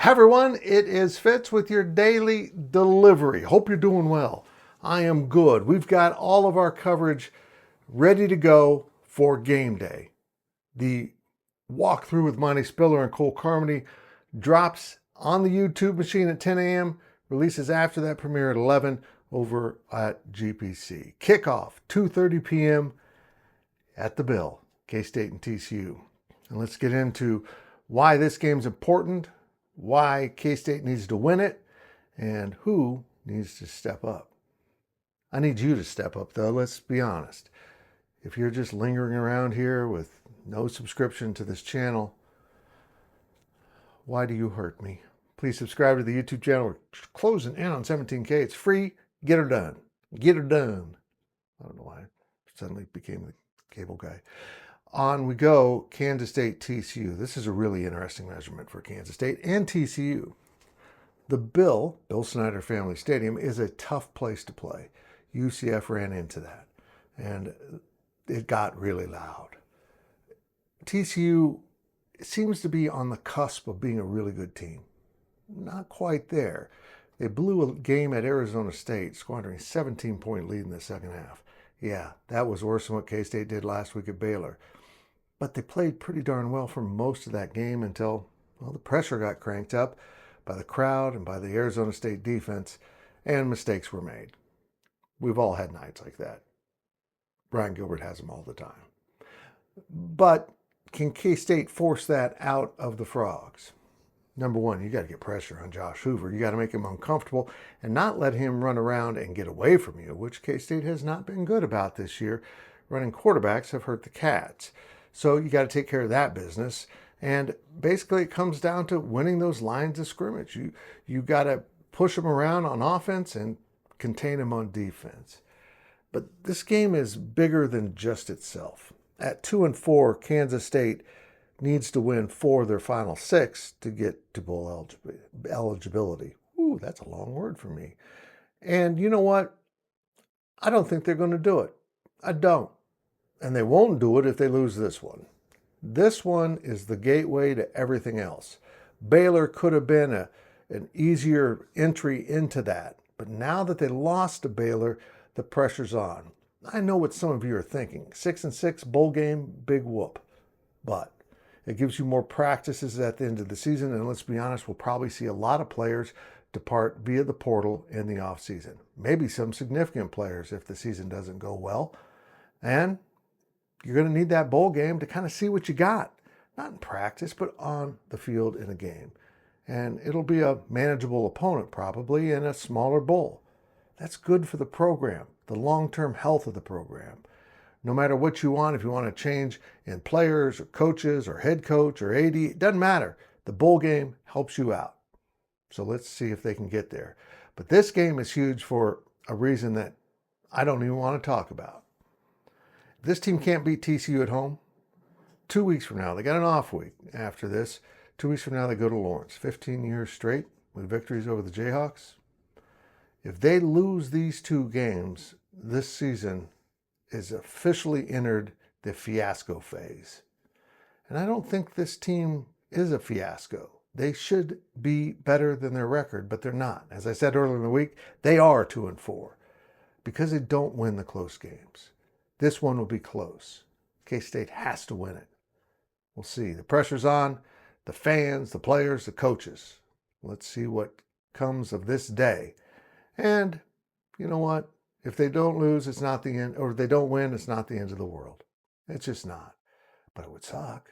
Hi everyone, it is Fitz with your daily delivery. Hope you're doing well. I am good. We've got all of our coverage ready to go for game day. The walkthrough with Monty Spiller and Cole Carmody drops on the YouTube machine at 10 a.m., releases after that premiere at 11 over at GPC. Kickoff, 2:30 p.m. at the Bill, K-State and TCU. And let's get into why this game's important, why K-State needs to win it, and who needs to step up. I need you to step up, though, let's be honest. If you're just lingering around here with no subscription to this channel, why do you hurt me? Please subscribe to the YouTube channel. We're closing in on 17K. It's free. Get her done. Get her done. I don't know why I suddenly became the cable guy. On we go, Kansas State, TCU. This is a really interesting measurement for Kansas State and TCU. The Bill Snyder Family Stadium, is a tough place to play. UCF ran into that, and it got really loud. TCU seems to be on the cusp of being a really good team. Not quite there. They blew a game at Arizona State, squandering a 17-point lead in the second half. Yeah, that was worse than what K-State did last week at Baylor. But they played pretty darn well for most of that game until, well, the pressure got cranked up by the crowd and by the Arizona State defense, and mistakes were made. We've all had nights like that. Brian Gilbert has them all the time. But can K-State force that out of the Frogs? Number one, you got to get pressure on Josh Hoover. You got to make him uncomfortable and not let him run around and get away from you, which K-State has not been good about this year. Running quarterbacks have hurt the Cats. So you got to take care of that business. And basically it comes down to winning those lines of scrimmage. You got to push them around on offense and contain them on defense. But this game is bigger than just itself. At 2-4, Kansas State needs to win 4 of their final 6 to get to bowl eligibility. Ooh, that's a long word for me. And you know what? I don't think they're going to do it. I don't. And they won't do it if they lose this one. This one is the gateway to everything else. Baylor could have been an easier entry into that. But now that they lost to Baylor, the pressure's on. I know what some of you are thinking. 6-6 bowl game, big whoop. But it gives you more practices at the end of the season. And let's be honest, we'll probably see a lot of players depart via the portal in the offseason. Maybe some significant players if the season doesn't go well. And you're going to need that bowl game to kind of see what you got. Not in practice, but on the field in a game. And it'll be a manageable opponent probably in a smaller bowl. That's good for the program, the long-term health of the program. No matter what you want, if you want to change in players or coaches or head coach or AD, it doesn't matter. The bowl game helps you out. So let's see if they can get there. But this game is huge for a reason that I don't even want to talk about. This team can't beat TCU at home. 2 weeks from now, they got an off week after this. 2 weeks from now, they go to Lawrence. 15 years straight with victories over the Jayhawks. If they lose these 2 games, this season is officially entered the fiasco phase. And I don't think this team is a fiasco. They should be better than their record, but they're not. As I said earlier in the week, they are 2-4 because they don't win the close games. This one will be close. K-State has to win it. We'll see. The pressure's on the fans, the players, the coaches. Let's see what comes of this day. And you know what? If they don't lose, it's not the end, or if they don't win, it's not the end of the world. It's just not. But it would suck.